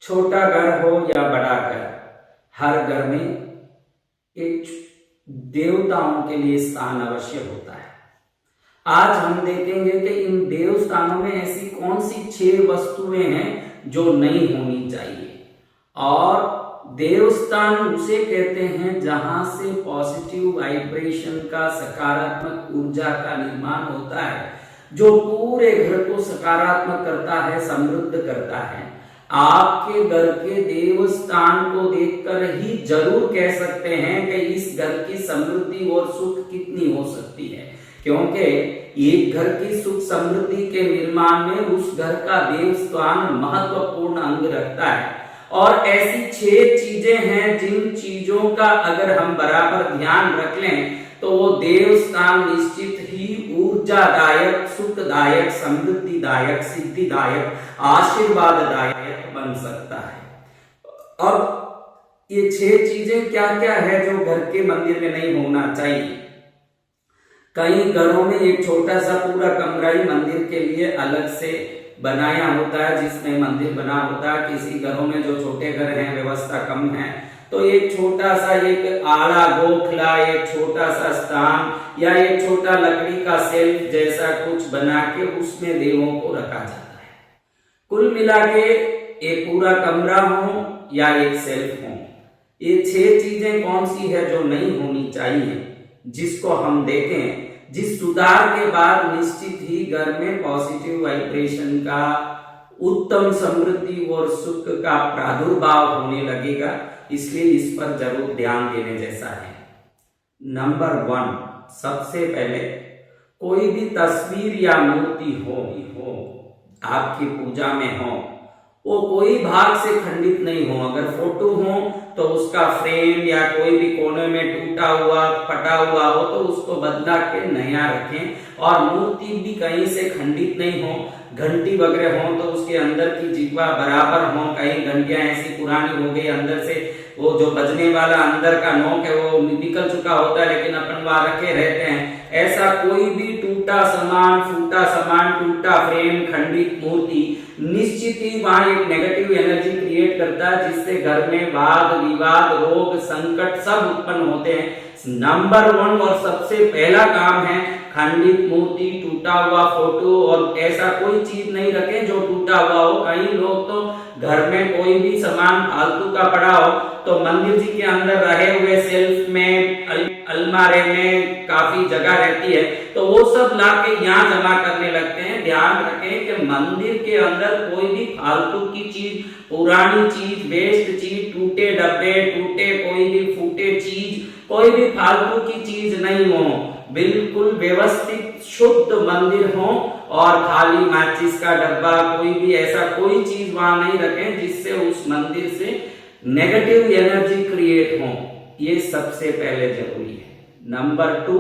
छोटा घर हो या बड़ा घर, हर घर में एक देवताओं के लिए स्थान अवश्य होता है। आज हम देखेंगे कि इन देव स्थानों में ऐसी कौन सी 6 वस्तुएं हैं जो नहीं होनी चाहिए। और देवस्थान उसे कहते हैं जहां से पॉजिटिव वाइब्रेशन का, सकारात्मक ऊर्जा का निर्माण होता है, जो पूरे घर को सकारात्मक करता है, समृद्ध करता है। आपके घर के देवस्थान को देखकर ही जरूर कह सकते हैं कि इस घर की समृद्धि और सुख कितनी हो सकती है, क्योंकि एक घर की सुख समृद्धि के निर्माण में उस घर का देवस्थान महत्वपूर्ण अंग रखता है। और ऐसी 6 चीजें हैं जिन चीजों का अगर हम बराबर ध्यान रख लें तो वो देवस्थान निश्चित ही ऊर्जादायक, सुखदायक, समृद्धिदायक, सिद्धिदायक, आशीर्वाददायक बन सकता है। अब ये 6 चीजें क्या क्या है जो घर के मंदिर में नहीं होना चाहिए। कई घरों में एक छोटा सा पूरा कमरा ही मंदिर के लिए अलग से बनाया होता है, जिसमें मंदिर बना होता है। किसी घरों में जो छोटे घर हैं, व्यवस्था कम है, तो एक छोटा सा एक आला गोखला, एक छोटा सा स्थान या एक छोटा लकड़ी का सेल्फ जैसा कुछ बना के उसमें देवों को रखा जाता है। कुल मिला के एक पूरा कमरा हो या एक सेल्फ हो, ये 6 चीजें कौन सी है जो नहीं होनी चाहिए, जिसको हम देखें, जिस सुधार के बाद निश्चित ही घर में पॉजिटिव वाइब्रेशन का, उत्तम समृद्धि और सुख का प्रादुर्भाव होने लगेगा। इसलिए इस पर जरूर ध्यान देने जैसा है। नंबर 1, सबसे पहले कोई भी तस्वीर या मूर्ति हो आपकी पूजा में हो, वो कोई भाग से खंडित नहीं हो। अगर फोटो हो तो उसका फ्रेम या कोई भी कोने में टूटा हुआ, फटा हुआ हो तो उसको बदला के नया रखें। और मूर्ति भी कहीं से खंडित नहीं हो। घंटी वगैरह हो तो उसके अंदर की जिह्वा बराबर हो। कई घंटियां ऐसी पुरानी हो गई, अंदर से वो जो बजने वाला अंदर का नोक है वो निकल चुका होता है, लेकिन अपन वहां रखे रहते हैं। ऐसा कोई भी टूटा सामान, फूटा सामान, टूटा फ्रेम, खंडित मूर्ति निश्चित ही वहां एक नेगेटिव एनर्जी क्रिएट करता है, जिससे घर में वाद विवाद, रोग, संकट सब उत्पन्न होते हैं। नंबर 1 और सबसे पहला काम है खंडित मूर्ति, टूटा हुआ फोटो और ऐसा कोई चीज नहीं रखें जो टूटा हुआ हो। कई लोग तो घर में कोई भी सामान फालतू का पड़ा हो तो मंदिर जी के अंदर रहे हुए सेल्फ में, अलमारे में काफी जगह रहती है तो वो सब लाके यहाँ जमा करने लगते हैं। ध्यान रखें कि मंदिर के अंदर कोई भी फालतू की चीज, पुरानी चीज, वेस्ट चीज, टूटे डब्बे, टूटे कोई भी फूटे चीज, कोई भी फालतू की चीज नहीं हो। बिल्कुल व्यवस्थित शुद्ध मंदिर हो और खाली माचिस का डब्बा, कोई भी ऐसा कोई चीज वहां नहीं रखें जिससे उस मंदिर से नेगेटिव एनर्जी क्रिएट हो। ये सबसे पहले जरूरी है। नंबर 2,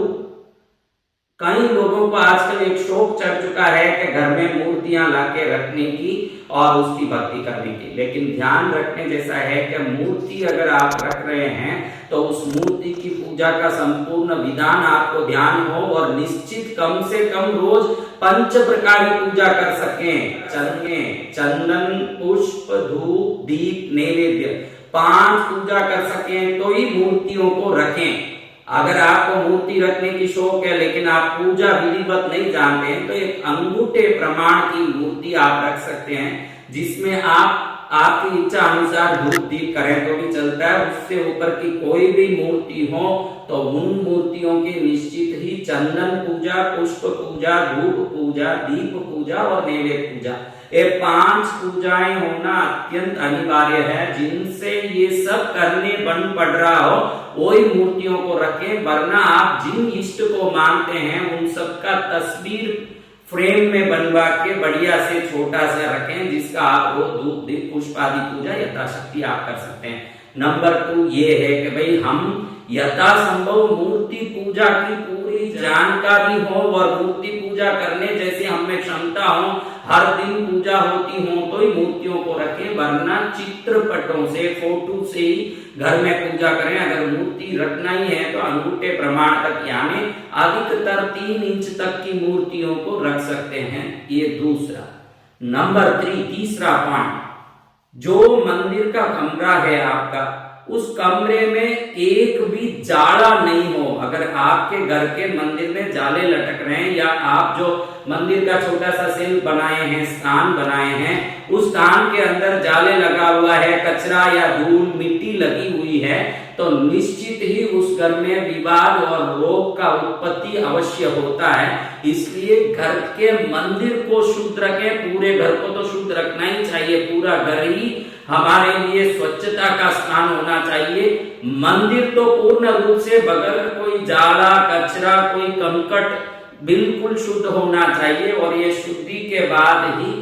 कई लोगों को आजकल एक शौक चढ़ चुका है कि घर में मूर्तियां लाके रखने की और उसकी भक्ति करने की। लेकिन ध्यान रखने जैसा है कि मूर्ति अगर आप रख रहे हैं तो उस मूर्ति की पूजा का संपूर्ण विधान आपको ध्यान हो और निश्चित कम से कम रोज 5 प्रकार की पूजा कर सकें। चंदन, पुष्प, धूप, दीप, नैवेद्य, 5 पूजा कर सकें तो ही मूर्तियों को रखें। अगर आपको मूर्ति रखने की शौक है लेकिन आप पूजा विधिवत नहीं जानते हैं तो एक अंगूठे प्रमाण की मूर्ति आप रख सकते हैं, जिसमें आप आपकी इच्छा अनुसार धूप दीप करें तो भी चलता है। उससे ऊपर की कोई भी मूर्ति हो तो उन मूर्तियों की निश्चित ही चंदन पूजा, पुष्प पूजा, धूप पूजा, दीप पूजा और नैवेद्य पूजा, ये 5 पूजाएं होना अत्यंत अनिवार्य है। जिनसे ये सब करने बन पड़ रहा हो वही मूर्तियों को रखें, वरना आप जिन इष्ट को मानते हैं उन सब का तस्वीर फ्रेम में बनवा के बढ़िया से छोटा सा रखें, जिसका आप वो धूप दीप पुष्प आदि पूजा यथाशक्ति आप कर सकते हैं। नंबर 2 ये है कि भाई हम यथासंभव मूर्ति पूजा की पूरी जानकारी हो और मूर्ति पूजा करने जैसे हमें क्षमता हो, हर दिन पूजा होती हो तो ही मूर्तियों को रखें, वरना चित्रपटों से, फोटो से ही घर में पूजा करें। अगर मूर्ति रखना ही है तो अंगूठे प्रमाण तक यानी अधिकतर 3 इंच तक की मूर्तियों को रख सकते हैं। ये दूसरा। नंबर 3, तीसरा पॉइंट, जो मंदिर का कमरा है आपका, उस कमरे में एक भी जाला नहीं हो। अगर आपके घर के मंदिर में जाले लटक रहे हैं, या आप जो मंदिर का छोटा सा सेल बनाए हैं, स्थान बनाए हैं, उस स्थान के अंदर जाले लगा हुआ है, कचरा या धूल मिट्टी लगी हुई है, तो निश्चित ही उस घर में विवाद और रोग का उत्पत्ति अवश्य होता है। इसलिए घर के मंदिर को शुद्ध रखें। पूरे घर को तो शुद्ध रखना ही चाहिए, पूरा घर ही हमारे लिए स्वच्छता का स्थान होना चाहिए। मंदिर तो पूर्ण रूप से बगैर कोई जाला, कचरा, कोई कंकट बिल्कुल शुद्ध होना चाहिए, और ये शुद्धि के बाद ही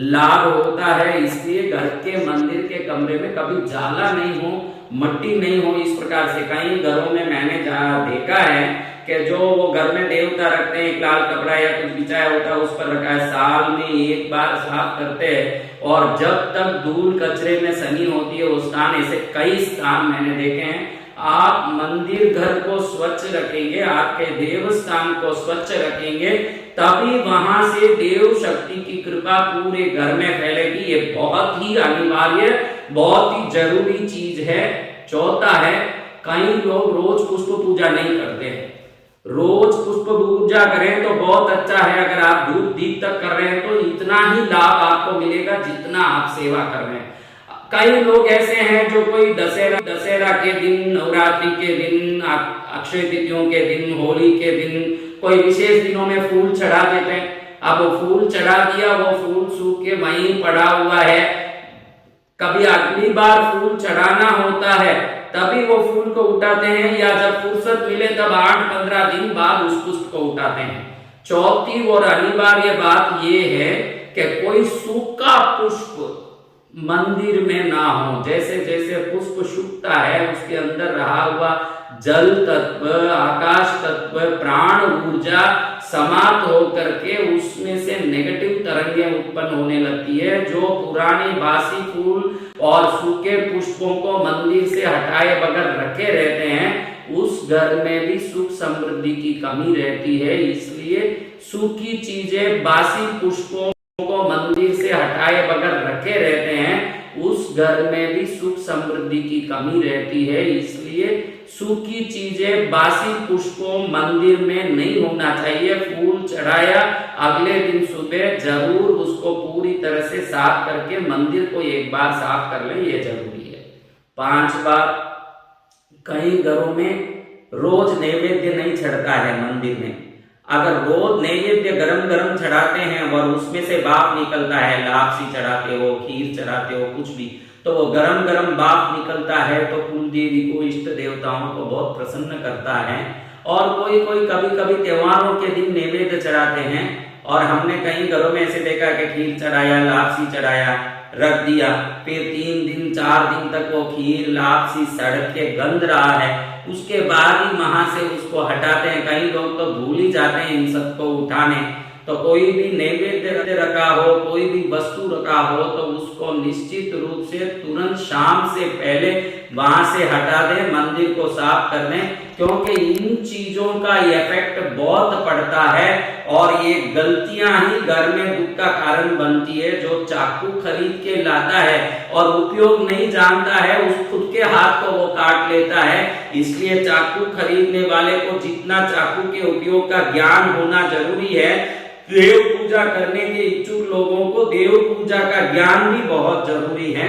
लाभ होता है। इसलिए घर के मंदिर के कमरे में कभी जाला नहीं हो, मट्टी नहीं हो। इस प्रकार से कई घरों में मैंने देखा है कि जो वो घर में देवता रखते हैं, एक लाल कपड़ा या कुछ बिछाया होता है, उस पर रखा है, साल में एक बार साफ करते हैं, और जब तक धूल कचरे में सनी होती है उस स्थान, ऐसे कई स्थान मैंने देखे हैं। आप मंदिर घर को स्वच्छ रखेंगे, आपके देव स्थान को स्वच्छ रखेंगे, तभी वहां से देव शक्ति की कृपा पूरे घर में फैलेगी। ये बहुत ही अनिवार्य, बहुत ही जरूरी चीज है। चौथा है, कई लोग रोज पुष्प पूजा नहीं करते हैं। रोज पुष्प पूजा करें तो बहुत अच्छा है। अगर आप धूप दीप तक कर रहे हैं तो इतना ही लाभ आपको मिलेगा जितना आप सेवा कर रहे हैं। कई लोग ऐसे हैं जो कोई दशहरा के दिन, नवरात्रि के दिन, अक्षय तृतीयों के दिन, होली के दिन, कोई विशेष दिनों में फूल चढ़ा देते हैं। अब वो फूल चढ़ा दिया, वो फूल सूख के वहीं पड़ा हुआ है। कभी अगली बार फूल चढ़ाना होता है तभी वो फूल को उठाते हैं, या जब फुर्सत मिले तब 8-15 दिन बाद उस पुष्प को उठाते हैं। चौथी और अनिवार्य बात ये है कि कोई सूखा पुष्प मंदिर में ना हो। जैसे जैसे पुष्प सूखता है, उसके अंदर रहा हुआ जल तत्व, आकाश तत्व, प्राण ऊर्जा समाप्त होकर के उसमें से नेगेटिव तरंगें उत्पन्न होने लगती है। जो पुराने बासी फूल और सूखे पुष्पों को मंदिर से हटाए बगैर रखे रहते हैं, उस घर में भी सुख समृद्धि की कमी रहती है। इसलिए सूखी चीजें, बासी पुष्पों को मंदिर से हटाए बगैर रखे रहते हैं, उस घर में भी सुख समृद्धि की कमी रहती है। इसलिए सूखी चीजें, बासी पुष्पों मंदिर में नहीं होना चाहिए। फूल चढ़ाया, अगले दिन सुबह जरूर उसको पूरी तरह से साफ करके मंदिर को एक बार साफ कर लें, ये जरूरी है। 5 बार, कई घरों में रोज नैवेद्य नहीं चढ़ता है मंदिर में। अगर रोज नैवेद्य गरम गरम चढ़ाते हैं और उसमें से भाप निकलता है, लापसी चढ़ाते हो, खीर चढ़ाते हो, कुछ भी, तो वो गरम गरम भाप निकलता है तो कुल देवी को, इष्ट देवताओं को बहुत प्रसन्न करता है। और कोई कोई कभी कभी त्योहारों के दिन नैवेद्य चढ़ाते हैं, और हमने कई घरों में ऐसे देखा कि खीर चढ़ाया, लापसी चढ़ाया, रख दिया, फिर 3 दिन 4 दिन तक वो खीर लापसी सड़ के गंध रहा है, उसके बाद ही वहां से उसको हटाते हैं। कई लोग तो भूल ही जाते हैं इन सबको उठाने। तो कोई भी नैवेद्य रखा हो, कोई भी वस्तु रखा हो, तो उसको निश्चित रूप से तुरंत शाम से पहले वहां से हटा दें, मंदिर को साफ कर दें, क्योंकि इन चीजों का इफेक्ट बहुत पड़ता है और ये गलतियां ही घर में दुख का कारण बनती है। जो चाकू खरीद के लाता है और उपयोग नहीं जानता है, उस खुद के हाथ को वो काट लेता है। इसलिए चाकू खरीदने वाले को जितना चाकू के उपयोग का ज्ञान होना जरूरी है, देव पूजा करने के इच्छुक लोगों को देव पूजा का ज्ञान भी बहुत जरूरी है।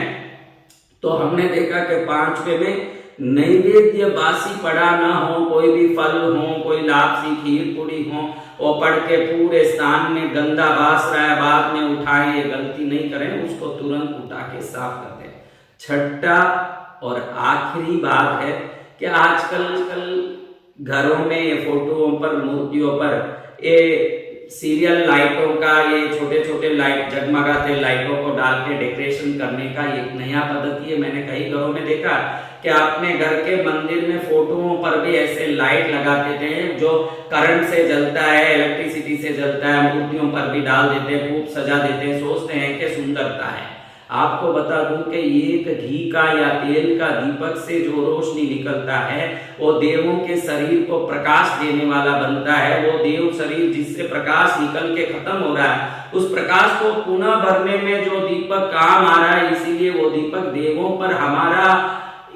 तो हमने देखा कि 5वें में नैवेद्य बासी पड़ा ना हो, कोई भी फल हो, कोई लापसी खीर पूरी हो, वो पढ़ के पूरे स्थान में गंदा बास रहा है, बाद में उठाएं, ये गलती नहीं करें, उसको तुरंत उठा के साफ कर दें। छठा और आखिरी बात है कि आजकल घरों में फोटोओं पर, मूर्तियों पर ये सीरियल लाइटों का, ये छोटे छोटे लाइट, जगमगाते लाइटों को डाल के डेकोरेशन करने का एक नया पद्धति है। मैंने कई घरों में देखा कि अपने घर के मंदिर में फोटोओं पर भी ऐसे लाइट लगा देते हैं जो करंट से जलता है, इलेक्ट्रिसिटी से जलता है, मूर्तियों पर भी डाल देते हैं, खूब सजा देते हैं, सोचते हैं कि सुंदरता है। आपको बता दूं कि एक घी का या तेल का दीपक से जो रोशनी निकलता है वो देवों के शरीर को प्रकाश देने वाला बनता है। वो देव शरीर जिससे प्रकाश निकल के खत्म हो रहा है, उस प्रकाश को पुनः भरने में जो दीपक काम आ रहा है, इसीलिए वो दीपक देवों पर हमारा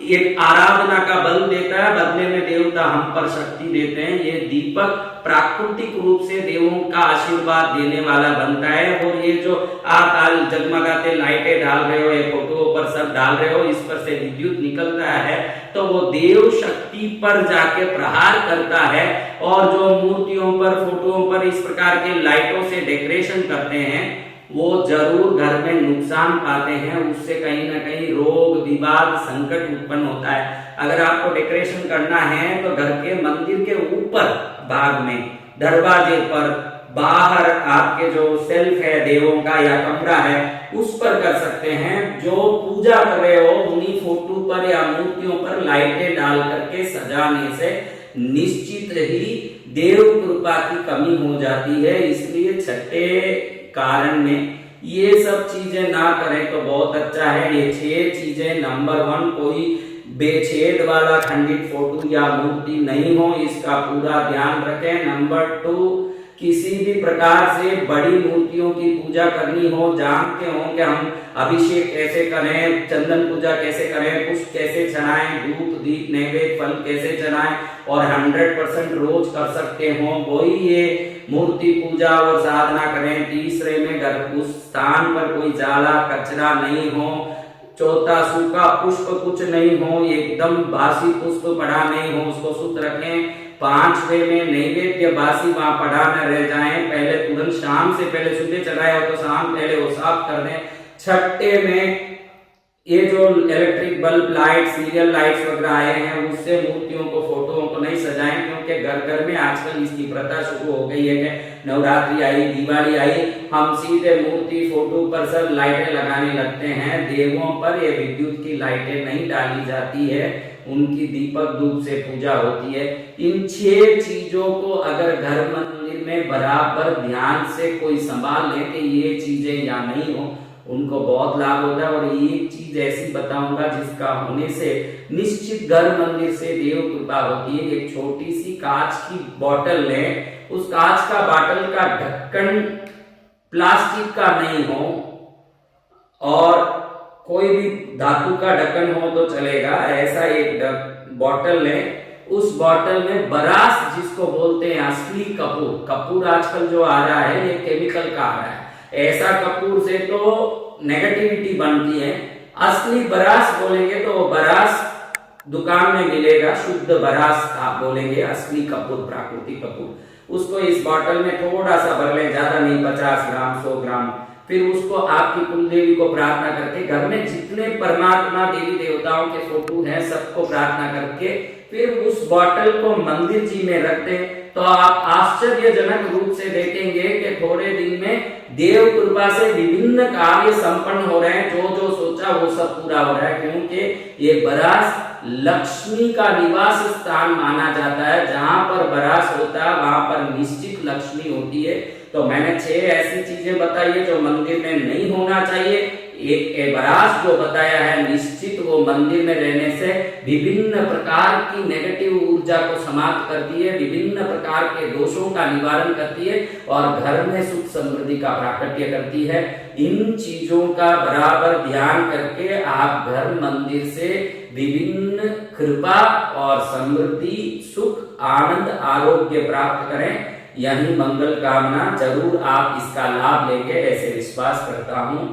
एक आराधना का बल देता है, बदले में देवता हम पर शक्ति देते हैं। ये दीपक प्राकृतिक रूप से देवों का आशीर्वाद देने वाला बनता है। और ये जो आप जगमगाते लाइटें डाल रहे हो, ये फोटो पर सब डाल रहे हो, इस पर से विद्युत निकलता है तो वो देव शक्ति पर जाके प्रहार करता है। और जो मूर्तियों पर, फोटोओं पर इस प्रकार के लाइटों से डेकोरेशन करते हैं, वो जरूर घर में नुकसान पाते हैं। उससे कहीं ना कहीं रोग, विवाद, संकट उत्पन्न होता है। अगर आपको डेकोरेशन करना है तो घर के मंदिर के ऊपर भाग में, दरवाजे पर, बाहर आपके जो सेल्फ है देवों का या कमरा है, उस पर कर सकते हैं। जो पूजा कर रहे हो उन्हीं फोटो पर या मूर्तियों पर लाइटें डाल करके सजाने से निश्चित ही देव कृपा की कमी हो जाती है। इसलिए छठे कारण में ये सब चीजें ना करें तो बहुत अच्छा है। ये 6 चीजें, नंबर 1, कोई बेछेद वाला खंडित फोटो या मूर्ति नहीं हो, इसका पूरा ध्यान रखें। नंबर 2, किसी भी प्रकार से बड़ी मूर्तियों की पूजा करनी हो, जानते हो कि हम अभिषेक कैसे करें, चंदन पूजा कैसे करें, पुष्प कैसे चढ़ाएं, धूप दीप नैवेद्य फल कैसे चढ़ाएं, और 100% रोज कर सकते हो, वही ये मूर्ति पूजा और साधना करें। तीसरे में घर उस स्थान पर कोई जाला कचरा नहीं हो। चौथा, सूखा पुष्प कुछ नहीं हो, एकदम बासी पुष्प पड़ा नहीं हो, उसको शुद्ध रखें। 5वें में नैवेद्य बासी वहां पड़ा न रह जाए, पहले तुरंत शाम से पहले सुबह चढ़ाया हो तो शाम पहले वो साफ कर दें। 6ठे में ये जो electric bulb light, serial lights वगैरह आए हैं, उससे मूर्तियों को, फोटोओं को नहीं सजाएं, क्योंकि घर घर में आजकल इसकी प्रथा शुरू हो गई है कि नवरात्रि आई, दिवाली आई, हम सीधे मूर्ति, फोटो पर सब लाइटें लगाने लगते हैं। देवों पर ये विद्युत की लाइटें नहीं डाली जाती है, उनकी दीपक धूप से पूजा होती है। इन 6 चीजों को अगर घर मंदिर में बराबर ध्यान से कोई संभाल ले कि ये चीजें या नहीं हो, उनको बहुत लाभ होता है। और एक चीज ऐसी बताऊंगा जिसका होने से निश्चित घर मंदिर से देव कृपा होती है। एक छोटी सी कांच की बोतल लें, उस कांच का बोतल का ढक्कन प्लास्टिक का नहीं हो, और कोई भी धातु का ढक्कन हो तो चलेगा, ऐसा एक बोतल लें। उस बोतल में बरास, जिसको बोलते हैं असली कपूर, कपूर आजकल जो आ रहा है ये केमिकल का आ रहा है, ऐसा कपूर से तो नेगेटिविटी बनती है। असली बरास बोलेंगे तो वो बरास दुकान में मिलेगा, शुद्ध बरास आप बोलेंगे, असली कपूर, प्राकृतिक कपूर। उसको इस बोतल में थोड़ा सा भर लें, ज्यादा नहीं, 50 ग्राम 100 ग्राम। फिर उसको आपकी कुल देवी को प्रार्थना करके, घर में जितने परमात्मा देवी देवताओं के फोटो हैं सबको प्रार्थना करके, फिर उस बोतल को मंदिर जी में रख दें, तो आप आश्चर्यजनक रूप से देखेंगे कि थोड़े दिन में देव कृपा से विभिन्न कार्य संपन्न हो रहे हैं। जो जो सोचा वो सब पूरा हो रहा है, क्योंकि ये बरास लक्ष्मी का निवास स्थान माना जाता है। जहां पर बरास होता है वहां पर निश्चित लक्ष्मी होती है। तो मैंने 6 ऐसी चीजें बताई है जो मंदिर में नहीं होना चाहिए। एक बरास जो बताया है, निश्चित वो मंदिर में रहने से विभिन्न प्रकार की नेगेटिव ऊर्जा को समाप्त करती है, विभिन्न प्रकार के दोषों का निवारण करती है, और घर में सुख समृद्धि का प्राकट्य करती है। इन चीजों का बराबर ध्यान करके आप घर मंदिर से विभिन्न कृपा और समृद्धि, सुख, आनंद, आरोग्य प्राप्त करें। यही मंगल कामना, जरूर आप इसका लाभ लेंगे, ऐसे विश्वास करता हूं।